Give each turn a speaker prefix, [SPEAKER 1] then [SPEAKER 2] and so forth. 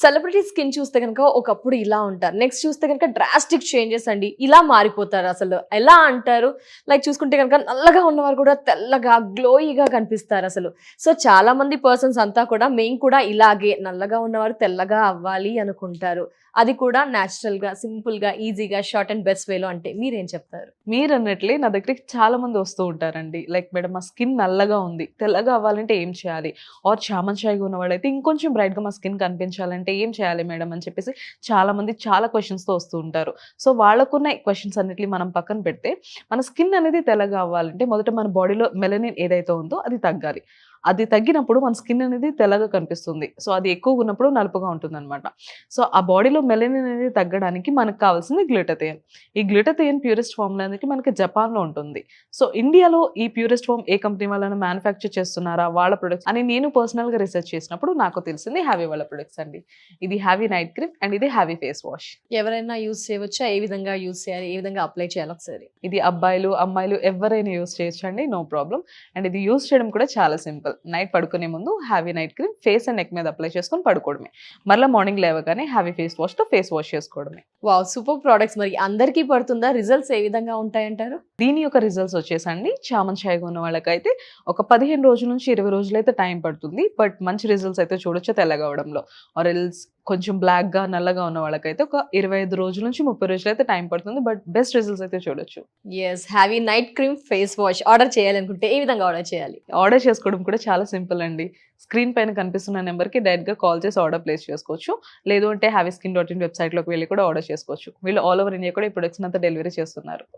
[SPEAKER 1] Celebrity skin చూస్తే కనుక ఒకప్పుడు ఇలా ఉంటారు. నెక్స్ట్ చూస్తే కనుక డ్రాస్టిక్ చేంజెస్ అండి. ఇలా మారిపోతారు అసలు. ఎలా అంటారు? లైక్ చూసుకుంటే కనుక నల్లగా ఉన్నవారు కూడా తెల్లగా, గ్లోయిగా కనిపిస్తారు అసలు. సో చాలా మంది పర్సన్స్ అంతా కూడా మేము కూడా ఇలాగే నల్లగా ఉన్నవారు తెల్లగా అవ్వాలి అనుకుంటారు. అది కూడా న్యాచురల్‌గా, సింపుల్‌గా, ఈజీగా, షార్ట్ అండ్ బెస్ట్ వేలో అంటే మీరేం చెప్తారు?
[SPEAKER 2] మీరన్నట్లే నా దగ్గరికి చాలా మంది వస్తూ ఉంటారండి. లైక్ మేడం మా స్కిన్ నల్లగా ఉంది. తెల్లగా అవ్వాలంటే ఏం చేయాలి? ఆర్ చామన్ చాయగా ఉన్నవాడైతే ఇంకొంచెం బ్రైట్‌గా మా స్కిన్ కనిపించాలంటే ఏం చేయాలి మేడం అని చెప్పేసి చాలా మంది చాలా క్వెషన్స్‌తో వస్తూ ఉంటారు. సో వాళ్ళకున్న క్వెషన్స్ అన్నిటిని మనం పక్కన పెడితే మన స్కిన్ అనేది తెల్లగా అవ్వాలంటే మొదట మన బాడీలో మెలనిన్ ఏదైతే ఉందో అది తగ్గాలి. అది తగ్గినప్పుడు మన స్కిన్ అనేది తెల్లగా కనిపిస్తుంది. సో అది ఎక్కువగా ఉన్నప్పుడు నలుపుగా ఉంటుందన్నమాట. సో ఆ బాడీలో మెలనిన్ అనేది తగ్గడానికి మనకు కావాల్సింది గ్లూటాథియోన్. ఈ గ్లూటాథియోన్ ప్యూరెస్ట్ ఫార్ములా అనేది మనకి జపాన్‌లో ఉంటుంది. సో ఇండియాలో ఈ ప్యూరెస్ట్ ఫార్మ్ ఏ కంపెనీ వాళ్ళైనా మ్యానుఫ్యాక్చర్ చేస్తున్నారా? వాళ్ళ ప్రొడక్ట్స్ అని నేను పర్సనల్‌గా రీసెర్చ్ చేసినప్పుడు నాకు తెలిసింది హ్యావీ వాళ్ళ ప్రొడక్ట్స్ అండి. ఇది హ్యావీ నైట్ క్రీమ్ అండ్ ఇది హ్యావీ ఫేస్ వాష్.
[SPEAKER 1] ఎవరైనా యూజ్ చేయవచ్చా? ఏ విధంగా యూజ్ చేయాలి? ఏ విధంగా అప్లై చేయాలి ఒకసారి?
[SPEAKER 2] ఇది అబ్బాయిలు, అమ్మాయిలు ఎవరైనా యూజ్ చేయొచ్చండి. No problem. అండ్ ఇది యూజ్ చేయడం కూడా చాలా సింపుల్. నైట్ పడుకునే ముందు heavy night cream face and neck మీద అప్లై చేసుకొని పడుకోవడమే. మళ్ళీ మార్నింగ్ లేవగానే హ్యావీ ఫేస్ వాష్‌తో ఫేస్ వాష్ చేసుకోవడమే.
[SPEAKER 1] వావ్! సూపర్ ప్రొడక్ట్స్ మరి అందరికీ పడుతుందా? రిజల్ట్స్ ఏ విధంగా ఉంటాయంటారు?
[SPEAKER 2] దీని యొక్క రిజల్ట్స్ వచ్చేసండి చామన్ చాయగా ఉన్న వాళ్ళకైతే ఒక 15 రోజుల నుంచి 20 రోజులైతే టైం పడుతుంది. బట్ మంచి రిజల్ట్స్ అయితే చూడొచ్చు తెల్లగా అవ్వడంలో. ఆర్ ఎల్స్ కొంచెం బ్లాక్‌గా, నల్లగా ఉన్న వాళ్ళకైతే ఒక 25 రోజుల నుంచి 30 రోజులైతే టైం పడుతుంది. బట్ బెస్ట్ రిజల్ట్స్ అయితే చూడొచ్చు.
[SPEAKER 1] Yes. Heavy night cream face wash order చేయాలనుకుంటే ఏ విధంగా ఆర్డర్ చేయాలి?
[SPEAKER 2] ఆర్డర్ చేసుకోవడం కూడా చాలా సింపుల్ అండి. స్క్రీన్ పైన కనిపిస్తున్న నెంబర్‌కి డైరెక్ట్‌గా కాల్ చేసి ఆర్డర్ ప్లేస్ చేసుకోవచ్చు. లేదు అంటే హ్యావీస్కిన్.in వెబ్‌సైట్‌లోకి వెళ్లి కూడా ఆర్డర్ చేసుకోవచ్చు. వీళ్ళు ఆల్ ఓవర్ ఇండియా కూడా ఈ ప్రొడక్ట్స్‌ని అంతా డెలివరీ చేస్తున్నారు.